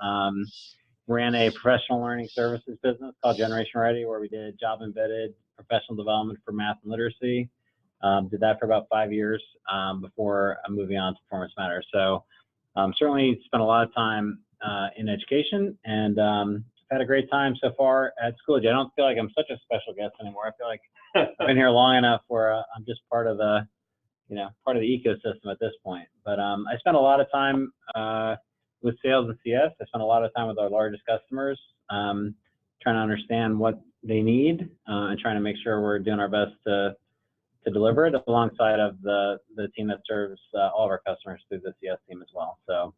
Um, Ran a professional learning services business called Generation Ready, where we did job embedded professional development for math and literacy. Did that for about 5 years before moving on to Performance Matters. So certainly spent a lot of time in education, and had a great time so far at Schoology. I don't feel like I'm such a special guest anymore. I feel like I've been here long enough where I'm just part of the, part of the ecosystem at this point. But I spent a lot of time with sales and CS. I spent a lot of time with our largest customers, trying to understand what they need and trying to make sure we're doing our best to deliver it alongside of the team that serves all of our customers through the CS team as well. So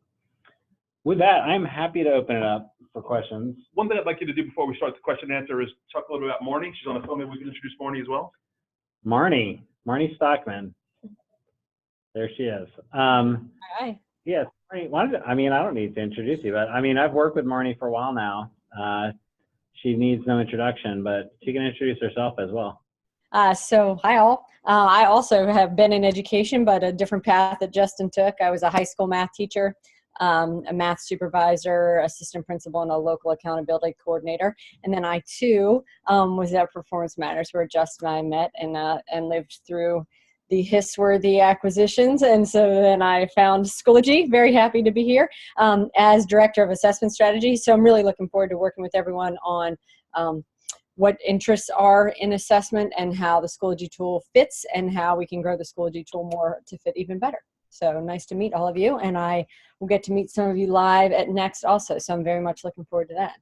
with that, I'm happy to open it up for questions. One thing I'd like you to do before we start the question and answer is talk a little bit about Marnie. She's on the phone. Maybe we can introduce Marnie as well. Marnie Stockman. There she is. Hi. Yes, Marnie, I don't need to introduce you, but I've worked with Marnie for a while now. She needs no introduction, but she can introduce herself as well. So hi all. I also have been in education, but a different path that Justin took. I was a high school math teacher, a math supervisor, assistant principal, and a local accountability coordinator. And then I too was at Performance Matters, where Justin and I met and lived through the hiss-worthy acquisitions. And so then I found Schoology. Very happy to be here as Director of Assessment Strategy. So I'm really looking forward to working with everyone on what interests are in assessment and how the Schoology tool fits and how we can grow the Schoology tool more to fit even better. So nice to meet all of you, and I will get to meet some of you live at Next also. So I'm very much looking forward to that.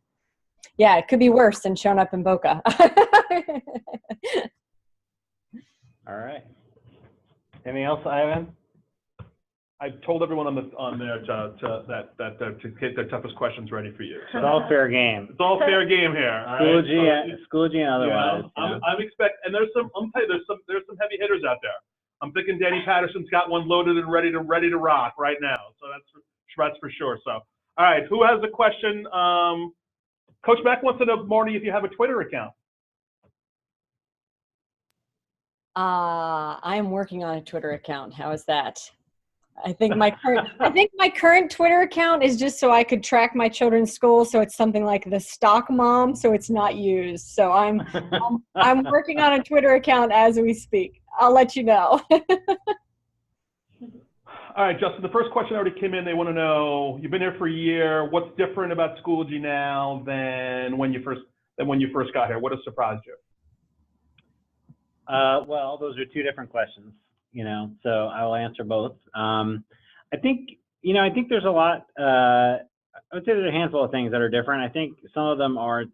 Yeah, it could be worse than showing up in Boca. All right. Anything else, Ivan? I've told everyone on there to get their toughest questions ready for you. So it's all fair game. It's all fair game here. Schoology and otherwise. I'm expecting, and there's some heavy hitters out there. I'm thinking Danny Patterson's got one loaded and ready to rock right now. So that's for sure. So all right, who has a question? Coach Mack wants to know, Marty, if you have a Twitter account. I am working on a Twitter account. How is that? I think my current Twitter account is just so I could track my children's school. So it's something like the Stock Mom. So it's not used. So I'm working on a Twitter account as we speak. I'll let you know. All right, Justin. The first question already came in. They want to know, you've been here for a year. What's different about Schoology now than when you first got here? What has surprised you? Well, those are two different questions, so I will answer both. I think there's a lot, I would say there's a handful of things that are different. I think some of them are,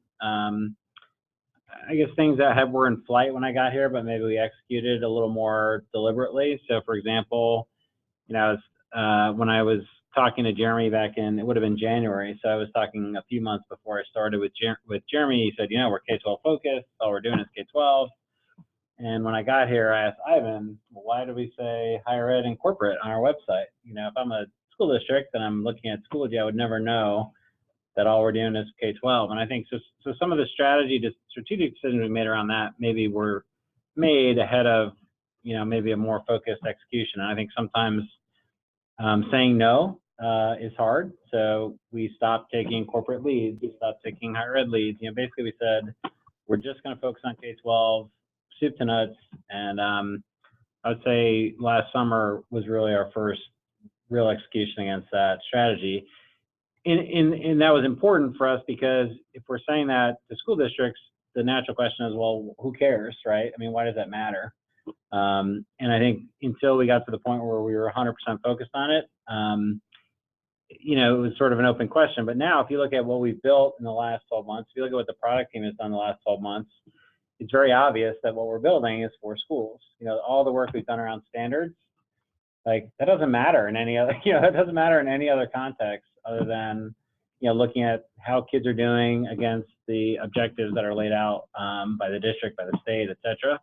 things that were in flight when I got here, but maybe we executed a little more deliberately. So for example, when I was talking to Jeremy back it would have been January. So I was talking a few months before I started with Jeremy. He said, we're K-12 focused. All we're doing is K-12. And when I got here, I asked Ivan, well, why do we say higher ed and corporate on our website? If I'm a school district and I'm looking at Schoology, I would never know that all we're doing is K-12. And I think so some of the strategic decisions we made around that maybe were made ahead of, maybe a more focused execution. And I think sometimes saying no is hard. So we stopped taking corporate leads. We stopped taking higher ed leads. Basically we said, we're just going to focus on K-12. Soup to nuts, and I would say last summer was really our first real execution against that strategy. And that was important for us because if we're saying that to school districts, the natural question is, well, who cares, right? Why does that matter? And I think until we got to the point where we were 100% focused on it, it was sort of an open question. But now, if you look at what we've built in the last 12 months, if you look at what the product team has done in the last 12 months, it's very obvious that what we're building is for schools. All the work we've done around standards, that doesn't matter in any other, it doesn't matter in any other context other than, looking at how kids are doing against the objectives that are laid out by the district, by the state, et cetera.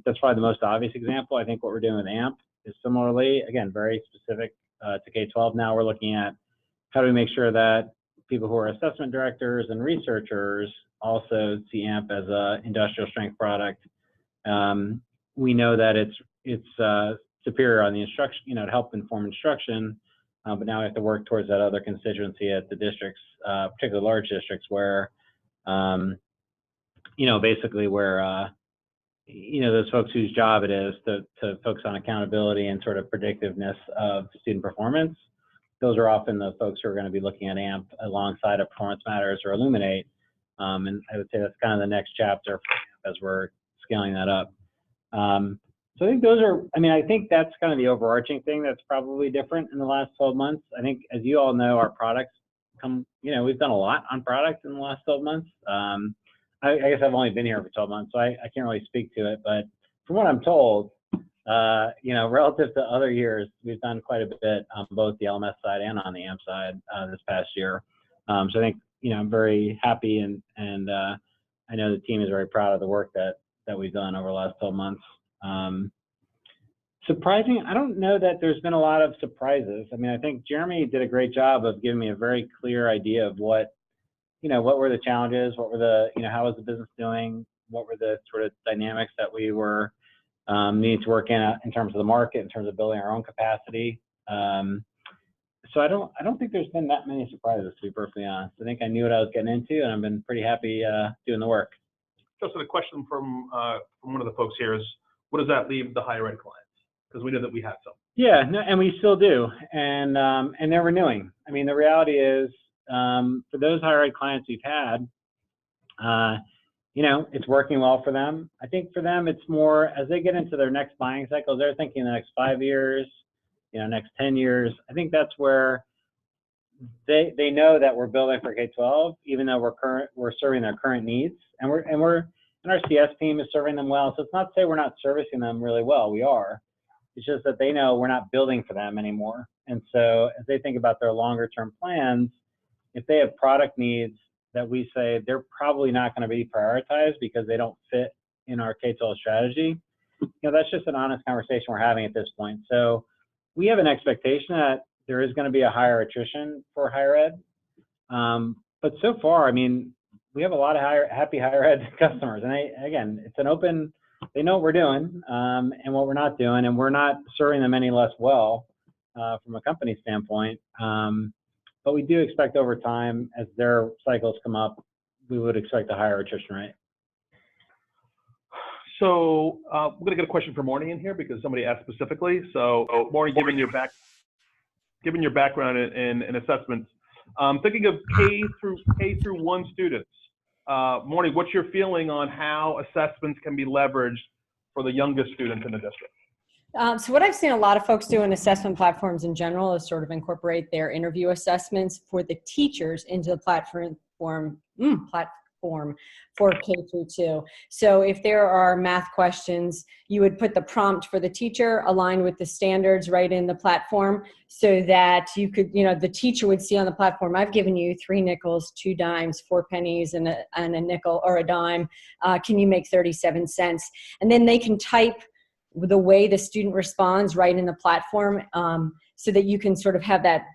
That's probably the most obvious example. I think what we're doing with AMP is similarly, again, very specific to K-12. Now we're looking at how do we make sure that people who are assessment directors and researchers also see AMP as a industrial strength product. We know that it's superior on the instruction, to help inform instruction, but now we have to work towards that other constituency at the districts, particularly large districts where, basically where, those folks whose job it is to focus on accountability and sort of predictiveness of student performance. Those are often the folks who are going to be looking at AMP alongside of Performance Matters or Illuminate. And I would say that's kind of the next chapter for AMP as we're scaling that up. So I think I think that's kind of the overarching thing that's probably different in the last 12 months. I think, as you all know, our products we've done a lot on products in the last 12 months. I guess I've only been here for 12 months, so I can't really speak to it. But from what I'm told, relative to other years, we've done quite a bit on both the LMS side and on the AMP side this past year. So I think, I'm very happy and I know the team is very proud of the work that we've done over the last 12 months. Surprising, I don't know that there's been a lot of surprises. I mean, I think Jeremy did a great job of giving me a very clear idea of what were the challenges, what were how was the business doing, what were the sort of dynamics that we were needing to work in terms of the market, in terms of building our own capacity. So I don't think there's been that many surprises, to be perfectly honest. I think I knew what I was getting into, and I've been pretty happy doing the work. Just a question from one of the folks here is, what does that leave the higher ed clients? Because we know that we have some. Yeah, no, and we still do, and they're renewing. I mean, the reality is, for those higher ed clients we've had, it's working well for them. I think for them, it's more as they get into their next buying cycle, they're thinking the next 5 years, next 10 years. I think that's where they know that we're building for K-12, even though we're serving their current needs, and our CS team is serving them well. So it's not to say we're not servicing them really well. We are. It's just that they know we're not building for them anymore. And so as they think about their longer term plans, if they have product needs that we say they're probably not going to be prioritized because they don't fit in our K-12 strategy, that's just an honest conversation we're having at this point. So we have an expectation that there is going to be a higher attrition for higher ed. But so far, I mean, we have a lot of happy higher ed customers. And again, it's an open, they know what we're doing and what we're not doing, and we're not serving them any less well from a company standpoint. But we do expect over time, as their cycles come up, we would expect a higher attrition rate. So we're going to get a question for Morning in here because somebody asked specifically. So Morning, given your background in assessments, thinking of K through 1 students, Morning, what's your feeling on how assessments can be leveraged for the youngest students in the district? So what I've seen a lot of folks do in assessment platforms in general is sort of incorporate their interview assessments for the teachers into the platform for K through 2. So if there are math questions, you would put the prompt for the teacher aligned with the standards right in the platform so that you could, the teacher would see on the platform, I've given you 3 nickels, 2 dimes, 4 pennies, and a nickel or a dime. Can you make 37 cents? And then they can type the way the student responds right in the platform so that you can sort of have that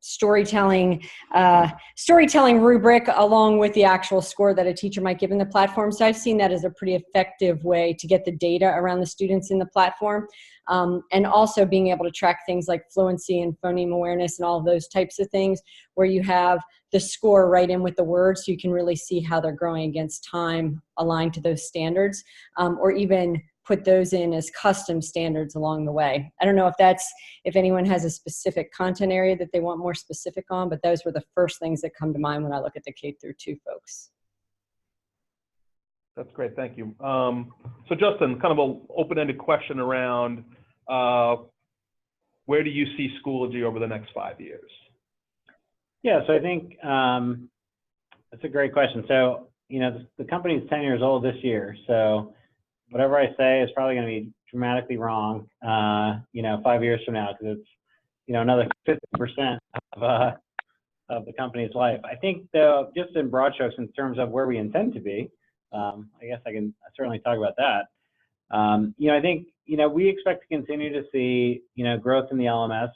storytelling rubric along with the actual score that a teacher might give in the platform. So I've seen that as a pretty effective way to get the data around the students in the platform, and also being able to track things like fluency and phoneme awareness and all of those types of things where you have the score right in with the words so you can really see how they're growing against time aligned to those standards, or even put those in as custom standards along the way. I don't know if anyone has a specific content area that they want more specific on, but those were the first things that come to mind when I look at the K through 2 folks. That's great, thank you. So Justin, kind of an open-ended question around where do you see Schoology over the next 5 years? Yeah, so I think that's a great question. So, the company is 10 years old this year, so whatever I say is probably going to be dramatically wrong, 5 years from now, because it's, another 50% of the company's life. I think, though, just in broad strokes, in terms of where we intend to be, I guess I can certainly talk about that. I think, we expect to continue to see, growth in the LMS,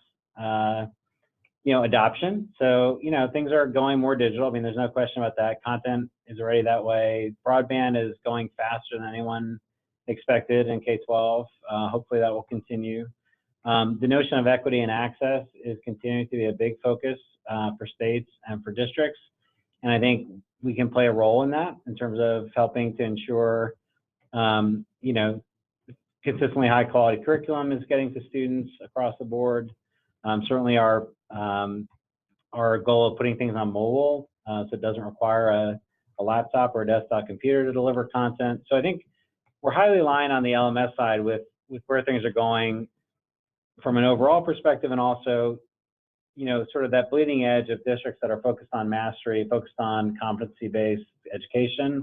adoption. So, things are going more digital. I mean, there's no question about that. Content is already that way. Broadband is going faster than anyone expected in K-12. Hopefully that will continue. The notion of equity and access is continuing to be a big focus for states and for districts. And I think we can play a role in that in terms of helping to ensure, you know, consistently high quality curriculum is getting to students across the board. Certainly our goal of putting things on mobile, so it doesn't require a laptop or a desktop computer to deliver content. So I think we're highly aligned on the LMS side with where things are going from an overall perspective, and also, you know, sort of that bleeding edge of districts that are focused on mastery, focused on competency-based education.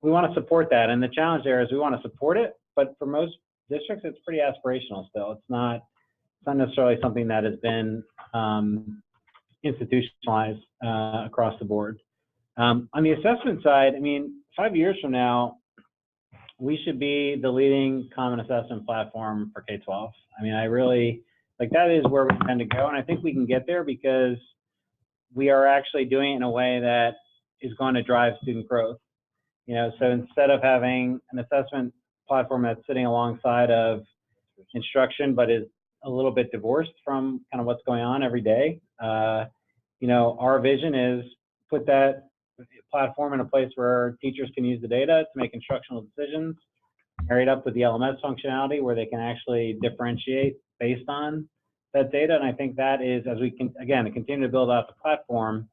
We want to support that, and the challenge there is we want to support it, but for most districts, it's pretty aspirational still. It's not necessarily something that has been institutionalized across the board. On the assessment side, I mean, 5 years from now, we should be the leading common assessment platform for K-12. I mean, I really, like, that is where we tend to go, and I think we can get there because we are actually doing it in a way that is going to drive student growth. You know, so instead of having an assessment platform that's sitting alongside of instruction, but is a little bit divorced from kind of what's going on every day, you know, our vision is put that platform in a place where teachers can use the data to make instructional decisions, married up with the LMS functionality where they can actually differentiate based on that data. And I think that is, as we can, again, continue to build out the platform,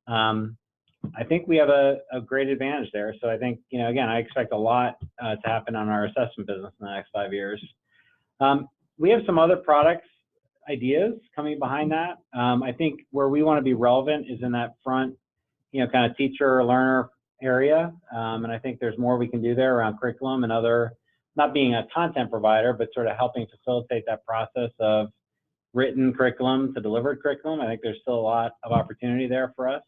I think we have a great advantage there. So I think, you know, again, I expect a lot to happen on our assessment business in the next 5 years. We have some other products ideas coming behind that. I think where we want to be relevant is in that front, you know, kind of teacher learner area. And I think there's more we can do there around curriculum and other, not being a content provider, but sort of helping facilitate that process of written curriculum to delivered curriculum. I think there's still a lot of opportunity there for us.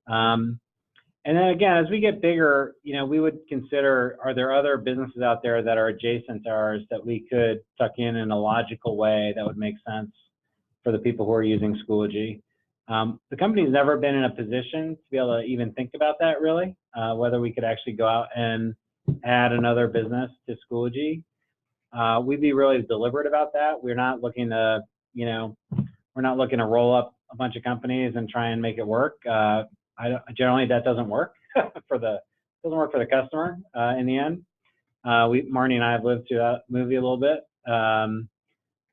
And then again, as we get bigger, you know, we would consider, are there other businesses out there that are adjacent to ours that we could tuck in a logical way that would make sense for the people who are using Schoology? The company's never been in a position to be able to even think about that really, whether we could actually go out and add another business to Schoology. We'd be really deliberate about that. We're not looking to, you know, we're not looking to roll up a bunch of companies and try and make it work. Generally that doesn't work for the customer in the end. Marnie and I have lived through that movie a little bit.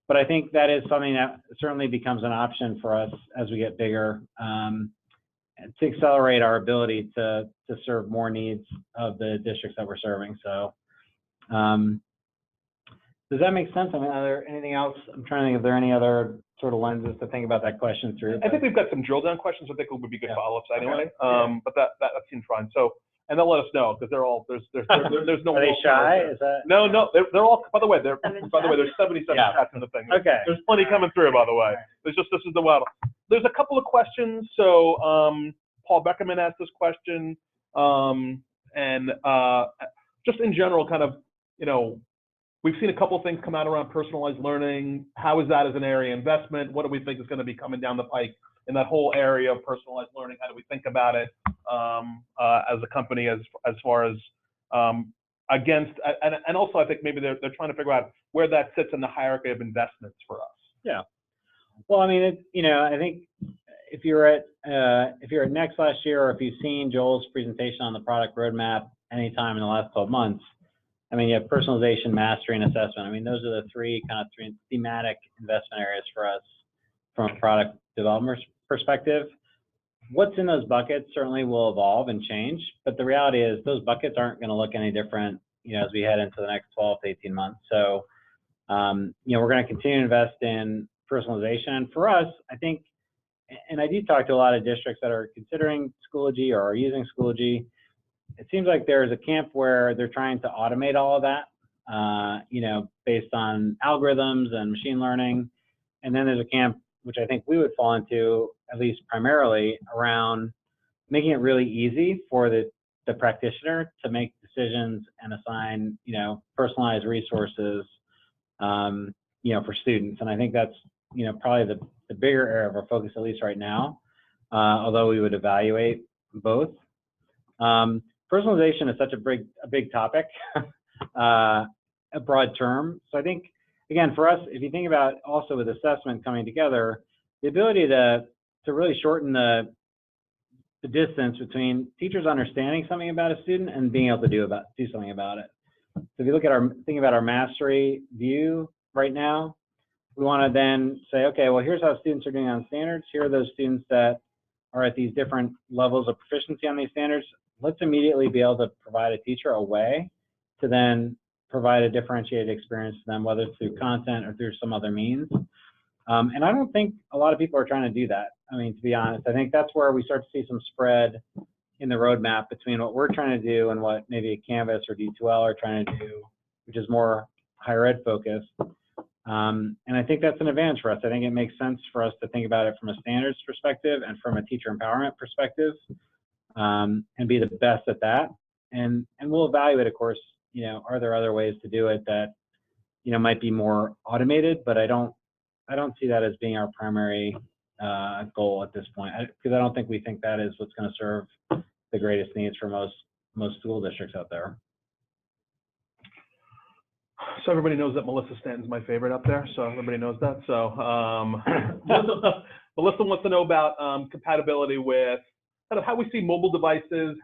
But I think that is something that certainly becomes an option for us as we get bigger, to accelerate our ability to serve more needs of the districts that we're serving. So does that make sense? I mean, are there anything else? I'm trying to think if there are any other sort of lenses to think about that question through. I think we've got some drill down questions. I think it would be good follow-ups anyway. Okay. But that seems fine. So, and they'll let us know because they're all there's no. Are they shy? Is that? No, they're all. By the way, there's 77 chats in the thing. Okay. There's plenty coming through. By the way, there's just, this is the wild. There's a couple of questions. So Paul Beckerman asked this question, and just in general, kind of, you know, we've seen a couple of things come out around personalized learning. How is that as an area of investment? What do we think is going to be coming down the pike in that whole area of personalized learning? How do we think about it as a company, as far as against, and also I think maybe they're trying to figure out where that sits in the hierarchy of investments for us. Yeah. Well, I mean, you know, I think if you're at Next last year, or if you've seen Joel's presentation on the product roadmap anytime in the last 12 months, I mean, you have personalization, mastery, and assessment. I mean, those are the three thematic investment areas for us from a product development perspective. What's in those buckets certainly will evolve and change, but the reality is those buckets aren't going to look any different, you know, as we head into the next 12 to 18 months. So, you know, we're going to continue to invest in personalization. And for us, I think, and I do talk to a lot of districts that are considering Schoology or are using Schoology. It seems like there's a camp where they're trying to automate all of that, you know, based on algorithms and machine learning. And then there's a camp, which I think we would fall into, at least primarily, around making it really easy for the practitioner to make decisions and assign, you know, personalized resources, you know, for students. And I think that's, you know, probably the bigger area of our focus, at least right now, although we would evaluate both. Personalization is such a big topic, a broad term. So I think again, for us, if you think about also with assessment coming together, the ability to really shorten the distance between teachers understanding something about a student and being able to do something about it. So if you look at think about our mastery view right now, we want to then say, okay, well, here's how students are doing on standards. Here are those students that are at these different levels of proficiency on these standards. Let's immediately be able to provide a teacher a way to then provide a differentiated experience to them, whether it's through content or through some other means. And I don't think a lot of people are trying to do that. I mean, to be honest, I think that's where we start to see some spread in the roadmap between what we're trying to do and what maybe Canvas or D2L are trying to do, which is more higher ed focused. And I think that's an advantage for us. I think it makes sense for us to think about it from a standards perspective and from a teacher empowerment perspective, and be the best at that. And we'll evaluate, of course, are there other ways to do it that, might be more automated, but I don't see that as being our primary goal at this point, because I don't think we think that is what's going to serve the greatest needs for most school districts out there. So everybody knows that Melissa Stanton's my favorite up there, so everybody knows that. So Melissa wants to know about compatibility with kind of how we see mobile devices,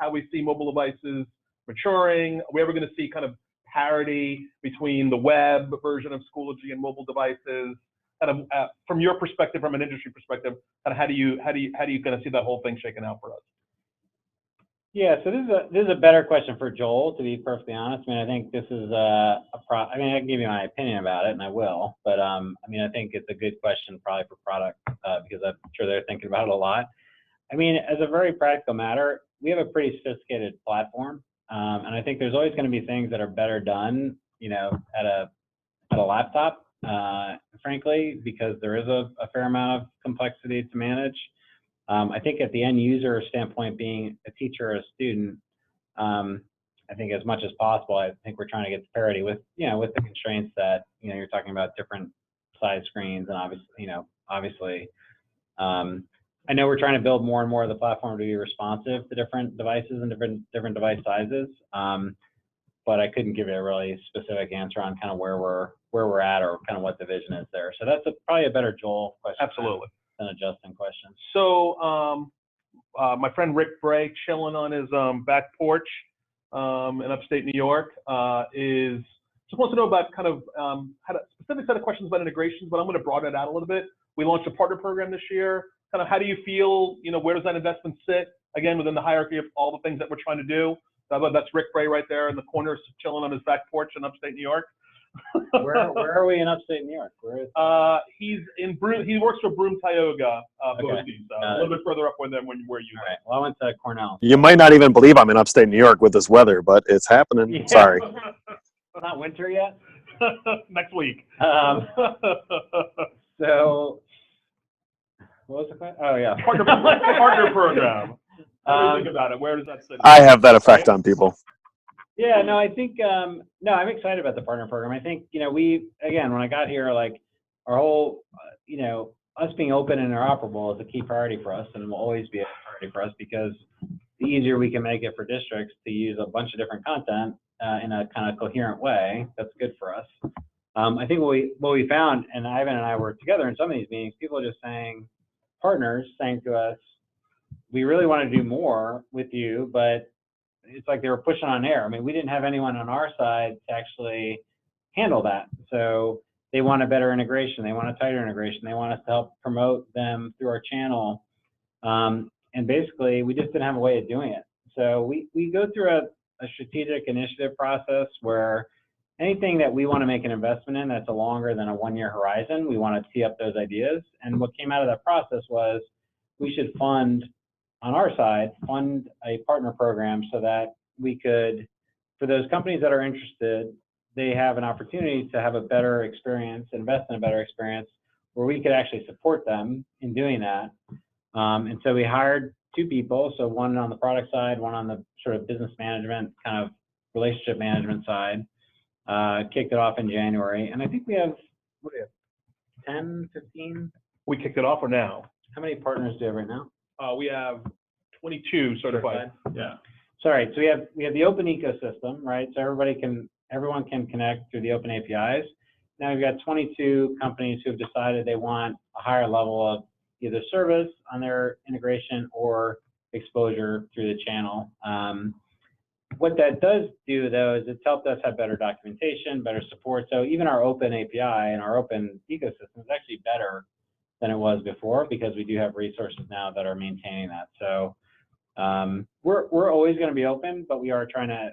maturing. Are we ever going to see kind of parity between the web version of Schoology and mobile devices? Kind of from your perspective, from an industry perspective, kind of how do you kind of see that whole thing shaking out for us? Yeah, so this is a better question for Joel, to be perfectly honest. I mean, I think this is I can give you my opinion about it, and I will. But I mean, I think it's a good question probably for product because I'm sure they're thinking about it a lot. I mean, as a very practical matter, we have a pretty sophisticated platform, and I think there's always going to be things that are better done, at a laptop, frankly, because there is a fair amount of complexity to manage. I think at the end user standpoint, being a teacher or a student, I think as much as possible, I think we're trying to get to parity with, with the constraints that, you're talking about different size screens and obviously, I know we're trying to build more and more of the platform to be responsive to different devices and different device sizes. But I couldn't give you a really specific answer on kind of where we're at or kind of what the vision is there. So that's probably a better Joel question. Absolutely. Than a Justin question. So my friend Rick Bray, chilling on his back porch in upstate New York, just wants to know about kind of had a specific set of questions about integrations, but I'm going to broaden it out a little bit. We launched a partner program this year. Kind of how do you feel, where does that investment sit, again, within the hierarchy of all the things that we're trying to do? That's Rick Bray right there in the corner, chilling on his back porch in upstate New York. Where are we in upstate New York? Where is he's in Broome. He works for Broome Tioga, Okay. Boise, so a little bit further up where you All live. right. Well, I went to Cornell. You might not even believe I'm in upstate New York with this weather, but it's happening. Yeah. Sorry. It's not winter yet. Next week. So, what was the question? Oh yeah, partner program. What do you think about it? Where does that sit? I have that effect on people. Yeah, no, I think no, I'm excited about the partner program. I think we again when I got here, like our whole us being open and interoperable is a key priority for us, and will always be a priority for us because the easier we can make it for districts to use a bunch of different content in a kind of coherent way, that's good for us. I think what we found, and Ivan and I were together in some of these meetings, people are just partners saying to us, we really want to do more with you, but it's like they were pushing on air. I mean, we didn't have anyone on our side to actually handle that. So they want a better integration. They want a tighter integration. They want us to help promote them through our channel. And basically, we just didn't have a way of doing it. So we go through a strategic initiative process where anything that we want to make an investment in that's a longer than a 1-year horizon, we want to tee up those ideas. And what came out of that process was we should fund a partner program so that we could, for those companies that are interested, they have an opportunity to have a better experience, invest in a better experience, where we could actually support them in doing that. And so we hired 2 people, so one on the product side, one on the sort of business management, kind of relationship management side. Kicked it off in January, and I think we have, 10, 15? We kicked it off or now? How many partners do we have right now? We have 22 certified. Yeah. Sorry, so we have the open ecosystem, right? So everyone can connect through the open APIs. now we've got 22 companies who've decided they want a higher level of either service on their integration or exposure through the channel. What that does do, though, is it's helped us have better documentation, better support. So even our open API and our open ecosystem is actually better than it was before because we do have resources now that are maintaining that. So we're always going to be open, but we are trying to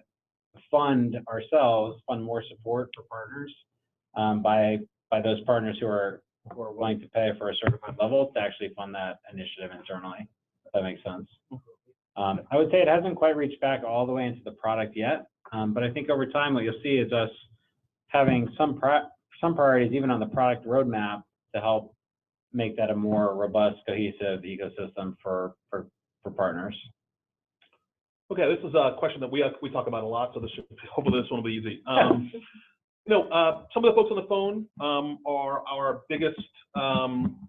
fund more support for partners by those partners who are willing to pay for a certified level to actually fund that initiative internally, if that makes sense. I would say it hasn't quite reached back all the way into the product yet, but I think over time what you'll see is us having some priorities even on the product roadmap to help make that a more robust, cohesive ecosystem for partners. Okay, this is a question that we talk about a lot, so hopefully this one will be easy. Some of the folks on the phone are our biggest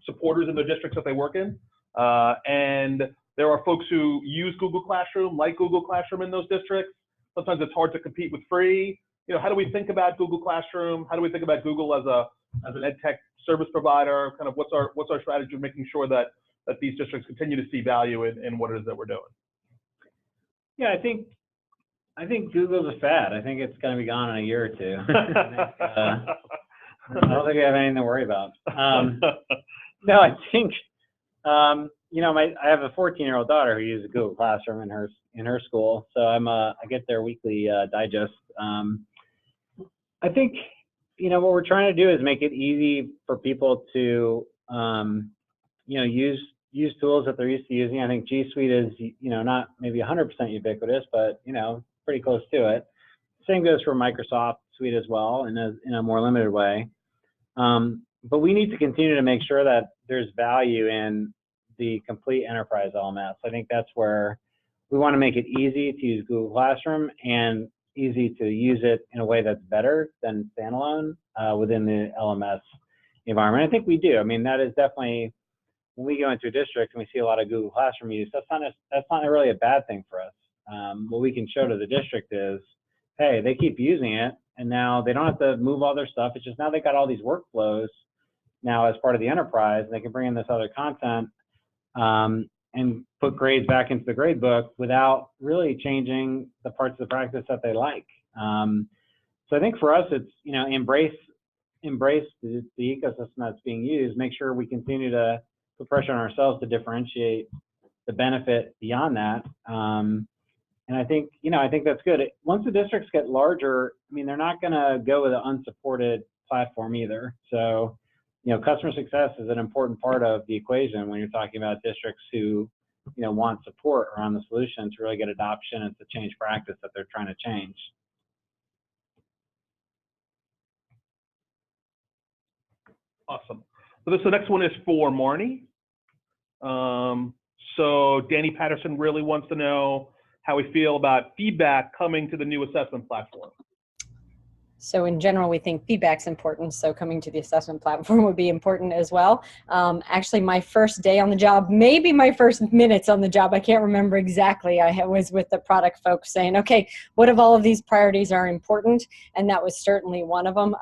supporters in the districts that they work in, and there are folks who use Google Classroom, like Google Classroom in those districts. Sometimes it's hard to compete with free. How do we think about Google Classroom? How do we think about Google as an ed tech service provider? Kind of what's our strategy of making sure that these districts continue to see value in what it is that we're doing? Yeah, I think Google's a fad. I think it's going to be gone in a year or two. I don't think we have anything to worry about. No, I think. I have a 14-year-old daughter who uses Google Classroom in her school, so I get their weekly digest. I think what we're trying to do is make it easy for people to use tools that they're used to using. I think G Suite is not maybe 100% ubiquitous, but pretty close to it. Same goes for Microsoft Suite as well, in a more limited way. But we need to continue to make sure that there's value in the complete enterprise LMS. I think that's where we want to make it easy to use Google Classroom and easy to use it in a way that's better than standalone within the LMS environment. I think we do. I mean, that is definitely, when we go into a district and we see a lot of Google Classroom use, that's not really a bad thing for us. What we can show to the district is, hey, they keep using it, and now they don't have to move all their stuff. It's just now they've got all these workflows now as part of the enterprise, and they can bring in this other content and put grades back into the grade book without really changing the parts of the practice that they like. So I think for us, it's embrace the ecosystem that's being used. Make sure we continue to put pressure on ourselves to differentiate the benefit beyond that. And I think that's good. Once the districts get larger, I mean, they're not going to go with an unsupported platform either. So, customer success is an important part of the equation when you're talking about districts who, want support around the solution to really get adoption and to change practice that they're trying to change. Awesome. So the next one is for Marnie. So Danny Patterson really wants to know how we feel about feedback coming to the new assessment platform. So in general, we think feedback's important, so coming to the assessment platform would be important as well. Actually, my first day on the job, maybe my first minutes on the job, I can't remember exactly, I was with the product folks saying, okay, what of all of these priorities are important? And that was certainly one of them.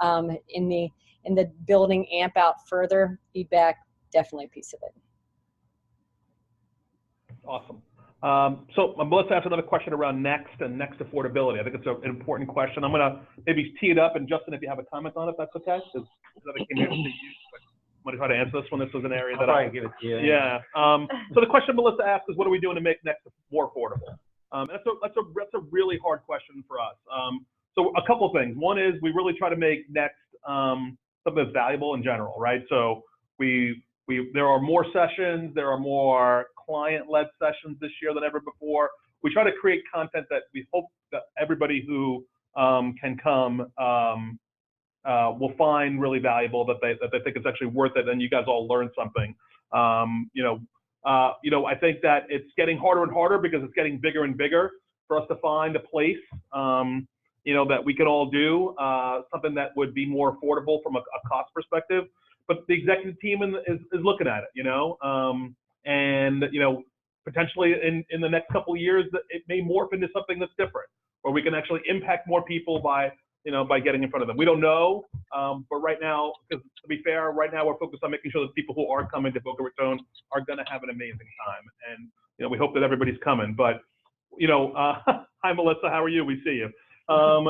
In the building AMP out further, feedback, definitely a piece of it. Awesome. So let's ask another question around Next and Next affordability. I think it's an important question. I'm going to maybe tee it up, and Justin, if you have a comment on it, that's okay. I'm going to try to answer this one. This was an area that I'll give it to you. Yeah. So the question Melissa asked is, what are we doing to make Next more affordable? That's a really hard question for us. So a couple of things. One is we really try to make Next something that's valuable in general, right? So there are more sessions, there are more client-led sessions this year than ever before. We try to create content that we hope that everybody who can come will find really valuable, that they think it's actually worth it, and you guys all learn something. I think that it's getting harder and harder because it's getting bigger and bigger for us to find a place, that we can all do something that would be more affordable from a cost perspective. But the executive team is looking at it, and potentially in the next couple of years, it may morph into something that's different, where we can actually impact more people by by getting in front of them. We don't know, but right now, because to be fair, right now we're focused on making sure that people who are coming to Boca Raton are going to have an amazing time. And, we hope that everybody's coming. But, hi, Melissa, how are you? We see you. One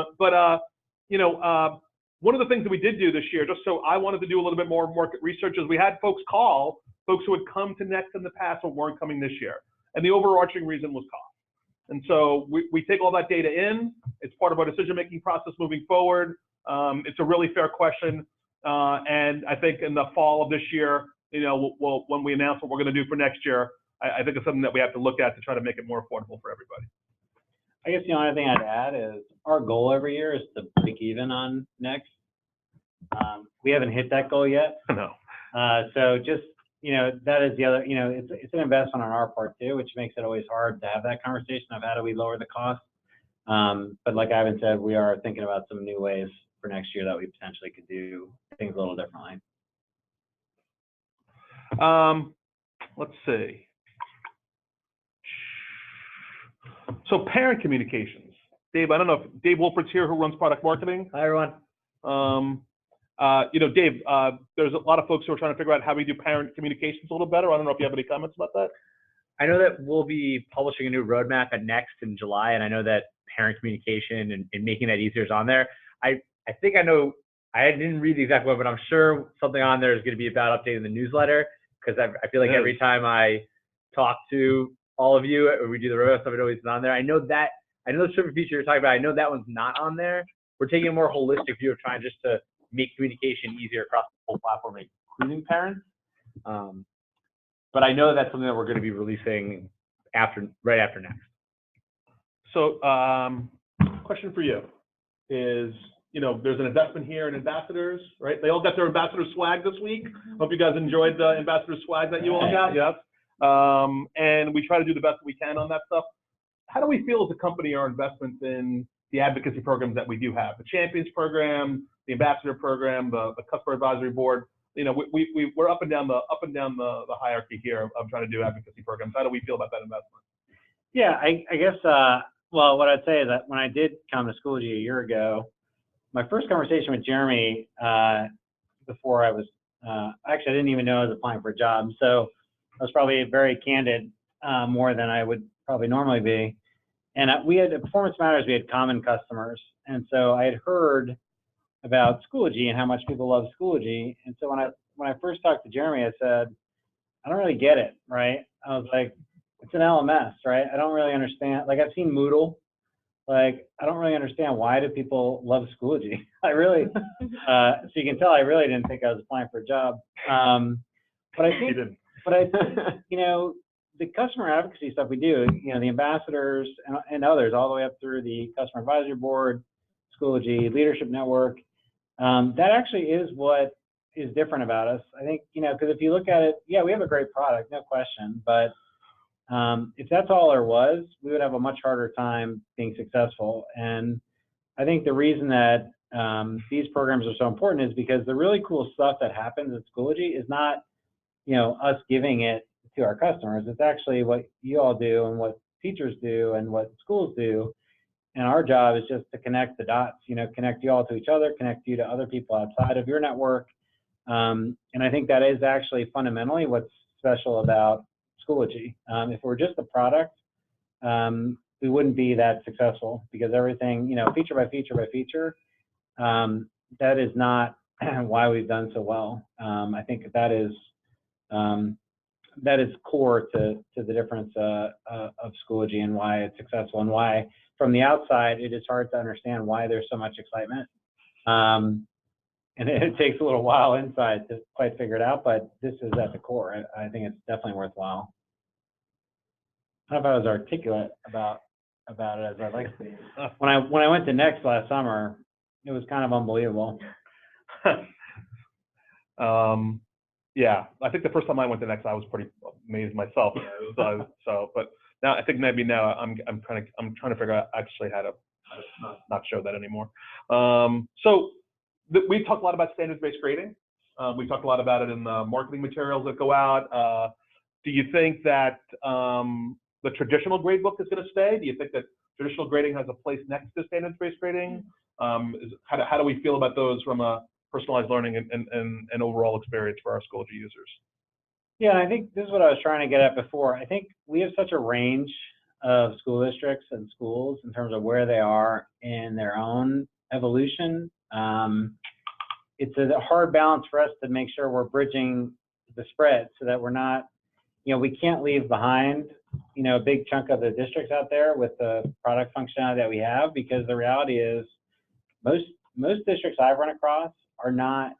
of the things that we did do this year, just so I wanted to do a little bit more market research, is we had folks call, folks who had come to Next in the past but weren't coming this year. And the overarching reason was cost. And so we take all that data in. It's part of our decision-making process moving forward. It's a really fair question. And I think in the fall of this year, when we announce what we're going to do for next year, I think it's something that we have to look at to try to make it more affordable for everybody. I guess the only thing I'd add is our goal every year is to break even on Next. We haven't hit that goal yet. No. So just, that is the other, it's an investment on our part too, which makes it always hard to have that conversation of how do we lower the cost. But like Ivan said, we are thinking about some new ways for next year that we potentially could do things a little differently. Let's see. So parent communications. Dave, I don't know if Dave Wolpert's here, who runs product marketing. Hi, everyone. Dave, there's a lot of folks who are trying to figure out how we do parent communications a little better. I don't know if you have any comments about that. I know that we'll be publishing a new roadmap at Next in July, and I know that parent communication and making that easier is on there. I think I know, I didn't read the exact one, but I'm sure something on there is going to be about updating the newsletter, because I feel like every time I talk to all of you or we do the roadmap stuff, it always is on there. I know the certain feature you're talking about, I know that one's not on there. We're taking a more holistic view of trying just to make communication easier across the whole platform, including parents. But I know that's something that we're going to be releasing right after Next. So, question for you is, there's an investment here in ambassadors, right? They all got their ambassador swag this week. Hope you guys enjoyed the ambassador swag that you all got. Yes. And we try to do the best we can on that stuff. How do we feel as a company, our investments in the advocacy programs that we do have? The Champions program, the Ambassador program, the Customer Advisory Board. We're up and down the hierarchy here of trying to do advocacy programs. How do we feel about that investment? Yeah, I guess, well, what I'd say is that when I did come to Schoology a year ago, my first conversation with Jeremy, before I was, actually, I didn't even know I was applying for a job. So I was probably very candid, more than I would probably normally be. And we had, at Performance Matters, we had common customers. And so I had heard about Schoology and how much people love Schoology. And so when I first talked to Jeremy, I said, I don't really get it, right? I was like, it's an LMS, right? I don't really understand. Like, I've seen Moodle. Like, I don't really understand, why do people love Schoology? I really, so you can tell I really didn't think I was applying for a job. But I think, the customer advocacy stuff we do, the ambassadors and others, all the way up through the Customer Advisory Board, Schoology, Leadership Network, that actually is what is different about us. I think, because if you look at it, yeah, we have a great product, no question, but if that's all there was, we would have a much harder time being successful. And I think the reason that these programs are so important is because the really cool stuff that happens at Schoology is not, us giving it to our customers. It's actually what you all do and what teachers do and what schools do. And our job is just to connect the dots, connect you all to each other, connect you to other people outside of your network. And I think that is actually fundamentally what's special about Schoology. If we're just a product, we wouldn't be that successful, because everything, feature by feature by feature, that is not why we've done so well. I think that is core to the difference of Schoology and why it's successful, and why from the outside it is hard to understand why there's so much excitement. And it takes a little while inside to quite figure it out, but this is at the core. I think it's definitely worthwhile. I don't know if I was articulate about it as I'd like to be. When I went to Next last summer, it was kind of unbelievable. Yeah, I think the first time I went to Next, I was pretty amazed myself. But now I think maybe now I'm trying to figure out actually how to not show that anymore. We talked a lot about standards-based grading. We talked a lot about it in the marketing materials that go out. Do you think that the traditional grade book is going to stay? Do you think that traditional grading has a place next to standards-based grading? How do we feel about those from a personalized learning and overall experience for our Schoology users? Yeah, and I think this is what I was trying to get at before. I think we have such a range of school districts and schools in terms of where they are in their own evolution. It's a hard balance for us to make sure we're bridging the spread so that we're not, we can't leave behind, a big chunk of the districts out there with the product functionality that we have, because the reality is most districts I've run across are not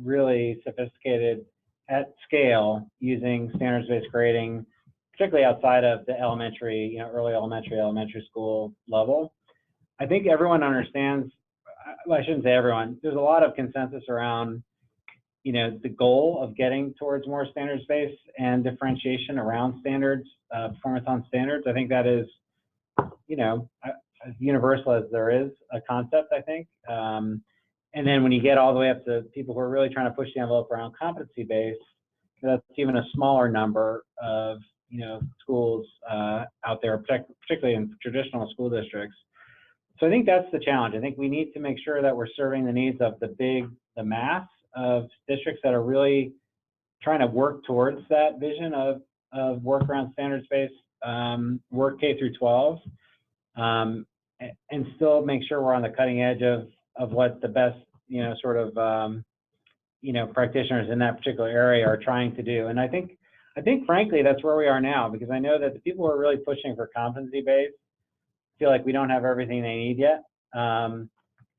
really sophisticated at scale using standards-based grading, particularly outside of the elementary, early elementary school level. I think everyone understands, well, I shouldn't say everyone, there's a lot of consensus around, the goal of getting towards more standards-based and differentiation around standards, performance on standards. I think that is, as universal as there is a concept, I think. And then when you get all the way up to people who are really trying to push the envelope around competency-based, that's even a smaller number of, schools out there, particularly in traditional school districts. So I think that's the challenge. I think we need to make sure that we're serving the needs of the mass of districts that are really trying to work towards that vision of work around standards-based work K through 12, and still make sure we're on the cutting edge of what the best, practitioners in that particular area are trying to do. And I think frankly, that's where we are now, because I know that the people who are really pushing for competency-based feel like we don't have everything they need yet.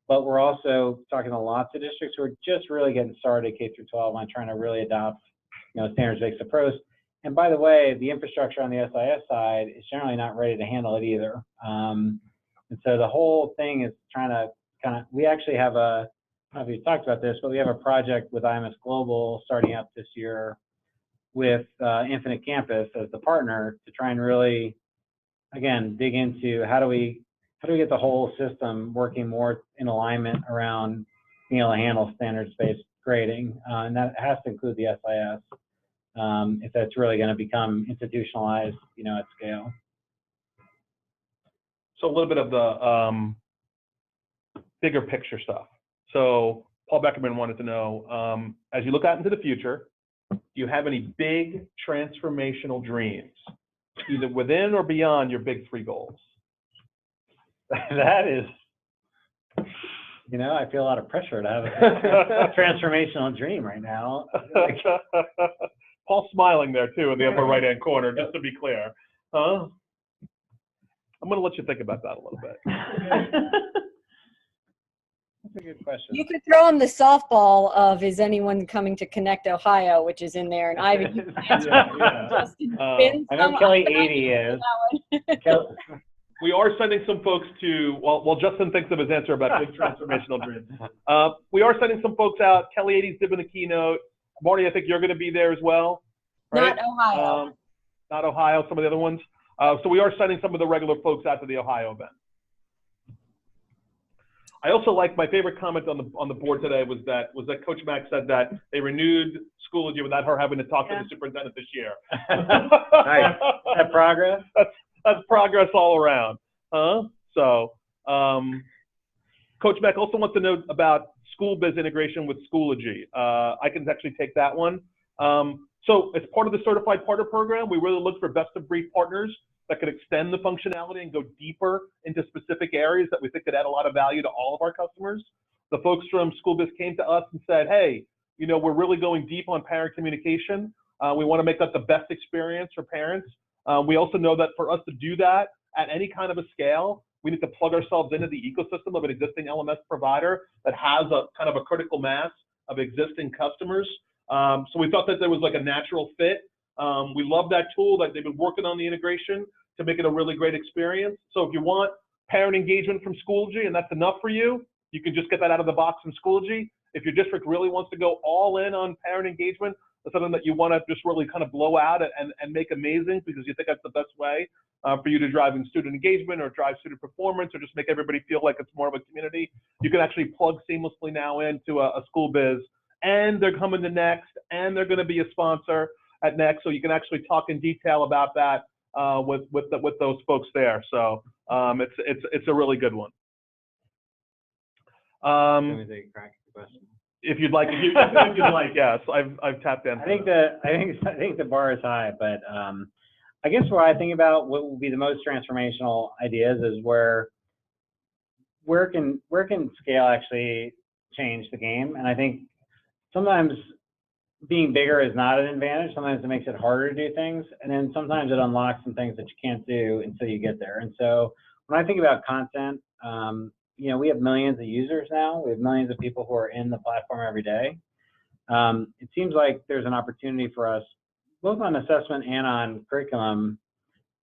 But we're also talking to lots of districts who are just really getting started K through 12 on trying to really adopt, standards-based approach. And by the way, the infrastructure on the SIS side is generally not ready to handle it either. And so the whole thing is trying to we actually have I don't know if you talked about this, but we have a project with IMS Global starting up this year with Infinite Campus as the partner to try and really, again, dig into how do we get the whole system working more in alignment around being able to handle standards-based grading, and that has to include the SIS if that's really going to become institutionalized, at scale. So a little bit of the bigger picture stuff. So Paul Beckerman wanted to know, as you look out into the future, do you have any big transformational dreams, either within or beyond your big 3 goals? That is, I feel a lot of pressure to have a transformational dream right now. Paul's smiling there too in the upper right-hand corner, just to be clear. Huh? I'm going to let you think about that a little bit. That's a good question. You could throw him the softball of is anyone coming to Connect Ohio, which is in there, and Ivy. I know Kelly 80 is. We are sending some folks to, while Justin thinks of his answer about big transformational dreams, we are sending some folks out. Kelly 80's giving a keynote. Marty, I think you're going to be there as well, right? Not Ohio. Not Ohio, some of the other ones. So we are sending some of the regular folks out to the Ohio event. I also like, my favorite comment on the board today was that Coach Mack said that they renewed Schoology without her having to talk to the superintendent this year. Nice. That progress? That's progress all around. So Coach Mack also wants to know about SchoolBiz integration with Schoology. I can actually take that one. So as part of the Certified Partner Program, we really look for best-of-breed partners that could extend the functionality and go deeper into specific areas that we think could add a lot of value to all of our customers. The folks from SchoolBiz came to us and said, hey, we're really going deep on parent communication. We want to make that the best experience for parents. We also know that for us to do that at any kind of a scale, we need to plug ourselves into the ecosystem of an existing LMS provider that has a kind of a critical mass of existing customers. So we thought that there was like a natural fit. We love that tool, that they've been working on the integration to make it a really great experience. So if you want parent engagement from Schoology and that's enough for you, you can just get that out of the box from Schoology. If your district really wants to go all in on parent engagement, that's something that you want to just really kind of blow out and make amazing because you think that's the best way for you to drive in student engagement or drive student performance or just make everybody feel like it's more of a community. You can actually plug seamlessly now into a SchoolBiz, and they're coming to Next, and they're going to be a sponsor at Next, so you can actually talk in detail about that with those folks there. So it's a really good one. Let me take a crack at the question. If you'd like, if you'd like, yes, I've tapped in. I think the bar is high, but I guess what I think about what will be the most transformational ideas is where can scale actually change the game? And I think sometimes being bigger is not an advantage. Sometimes it makes it harder to do things, and then sometimes it unlocks some things that you can't do until you get there. And so when I think about content, you know, we have millions of users now. We have millions of people who are in the platform every day. It seems like there's an opportunity for us, both on assessment and on curriculum,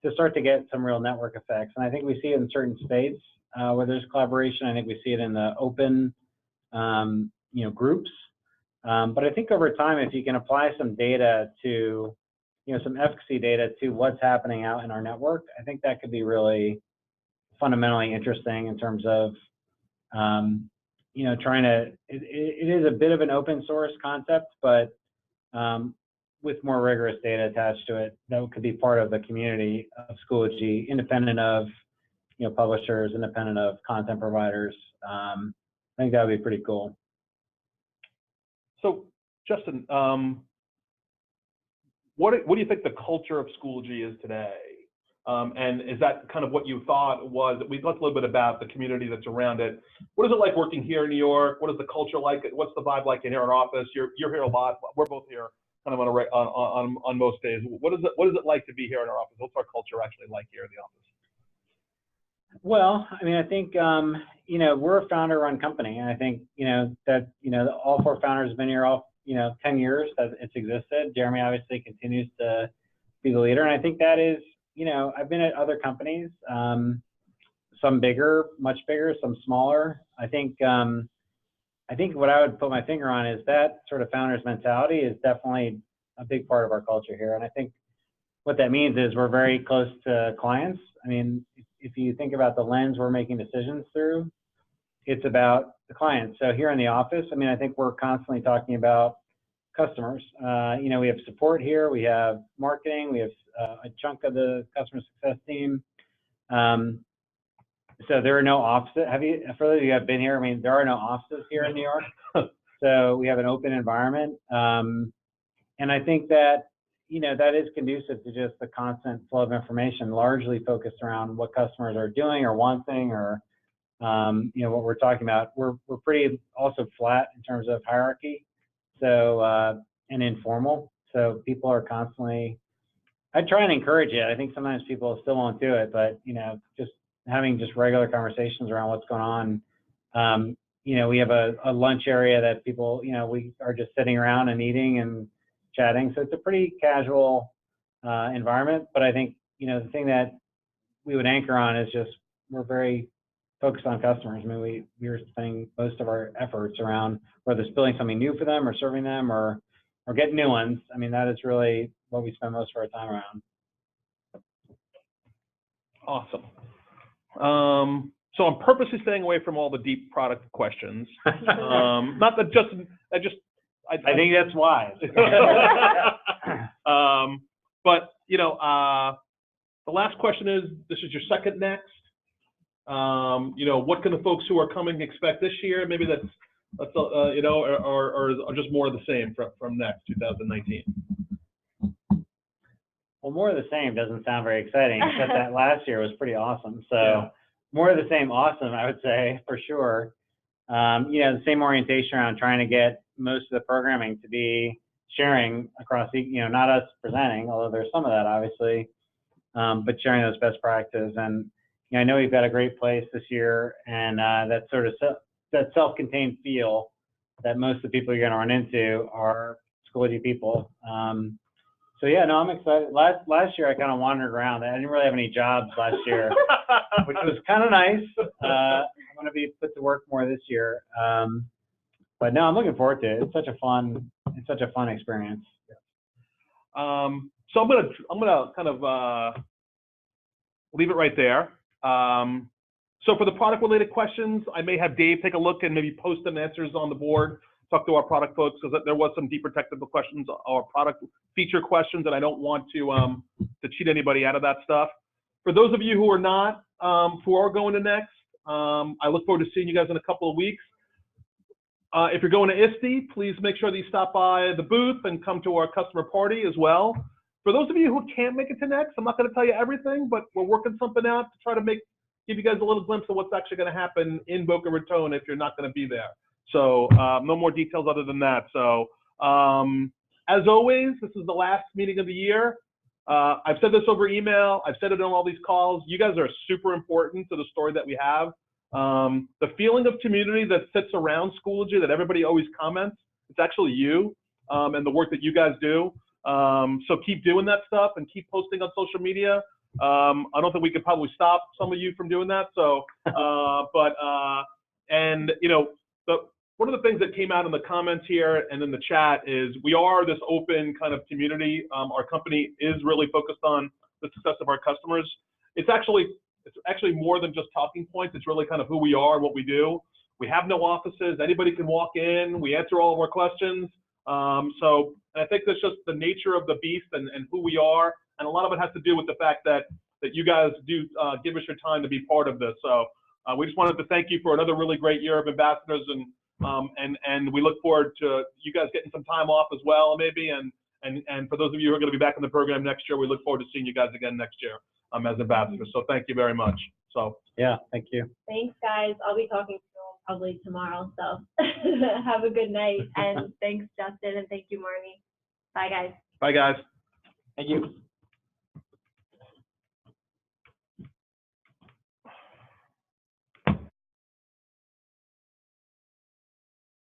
to start to get some real network effects. And I think we see it in certain states where there's collaboration. I think we see it in the open, you know, groups. But I think over time, if you can apply some data to, you know, some efficacy data to what's happening out in our network, I think that could be really fundamentally interesting in terms of, you know, trying to, it is a bit of an open source concept, but with more rigorous data attached to it, that could be part of the community of Schoology, independent of, you know, publishers, independent of content providers. I think that would be pretty cool. So, Justin, what do you think the culture of Schoology is today? And is that kind of what you thought was? We talked a little bit about the community that's around it. What is it like working here in New York? What is the culture like? What's the vibe like in here in our office? You're here a lot. We're both here kind of on most days. What is it like to be here in our office? What's our culture actually like here in the office? Well, I mean, I think, you know, we're a founder-run company, and I think, you know, that, you know, all 4 founders have been here all, you know, 10 years that it's existed. Jeremy obviously continues to be the leader, and I think that is, you know, I've been at other companies, some bigger, much bigger, some smaller. I think what I would put my finger on is that sort of founder's mentality is definitely a big part of our culture here, and I think what that means is we're very close to clients. I mean, if you think about the lens we're making decisions through, it's about the clients. So here in the office, I mean, I think we're constantly talking about customers. You know, we have support here, we have marketing, we have a chunk of the customer success team. So there are no offices. For those of you who have been here, I mean, there are no offices here in New York. So we have an open environment. And I think that, you know, that is conducive to just the constant flow of information, largely focused around what customers are doing or wanting, or, you know, what we're talking about. We're pretty also flat in terms of hierarchy, so, and informal. So people are constantly, I try and encourage it. I think sometimes people still won't do it, but, you know, just having just regular conversations around what's going on. You know, we have a lunch area that people, you know, we are just sitting around and eating and chatting. So it's a pretty casual environment, but I think, you know, the thing that we would anchor on is just, we're very focused on customers. I mean, we're spending most of our efforts around whether it's building something new for them or serving them or getting new ones. I mean, that is really what we spend most of our time around. Awesome. So I'm purposely staying away from all the deep product questions. Not that Justin, I think that's wise. But, you know, the last question is, this is your second Next. You know, what can the folks who are coming expect this year? Maybe that's you know, or just more of the same from Next 2019. Well, more of the same doesn't sound very exciting, except that last year was pretty awesome. So yeah. More of the same, awesome, I would say, for sure. You know, the same orientation around trying to get most of the programming to be sharing across, you know, not us presenting, although there's some of that obviously, but sharing those best practices. And, you know, I know we've got a great place this year, and that sort of that self-contained feel that most of the people you're going to run into are Schoology people. So yeah, no, I'm excited. Last year I kind of wandered around. I didn't really have any jobs last year, which was kind of nice. I'm going to be put to work more this year. But no, I'm looking forward to it. It's such a fun experience. So I'm gonna kind of leave it right there. So for the product related questions, I may have Dave take a look and maybe post some answers on the board. Talk to our product folks, because there was some deeper technical questions or product feature questions, and I don't want to cheat anybody out of that stuff. For those of you who are not, who are going to Next, I look forward to seeing you guys in a couple of weeks. If you're going to ISTE, please make sure that you stop by the booth and come to our customer party as well. For those of you who can't make it to Next, I'm not going to tell you everything, but we're working something out to try to give you guys a little glimpse of what's actually going to happen in Boca Raton if you're not going to be there. So no more details other than that. So as always, this is the last meeting of the year. I've said this over email. I've said it on all these calls. You guys are super important to the story that we have. The feeling of community that sits around Schoology, that everybody always comments, it's actually you and the work that you guys do. So keep doing that stuff and keep posting on social media. I don't think we could probably stop some of you from doing that. So, and you know, one of the things that came out in the comments here and in the chat is we are this open kind of community. Our company is really focused on the success of our customers. It's actually more than just talking points. It's really kind of who we are, what we do. We have no offices. Anybody can walk in. We answer all of our questions. So I think that's just the nature of the beast and who we are. And a lot of it has to do with the fact that you guys do give us your time to be part of this. So we just wanted to thank you for another really great year of ambassadors, and we look forward to you guys getting some time off as well, maybe. And for those of you who are going to be back in the program next year, we look forward to seeing you guys again next year as ambassadors. So thank you very much. So Yeah, thank you. Thanks, guys. I'll be talking to you probably tomorrow. So have a good night. And thanks, Justin. And thank you, Marnie. Bye, guys. bye, guys. Thank you.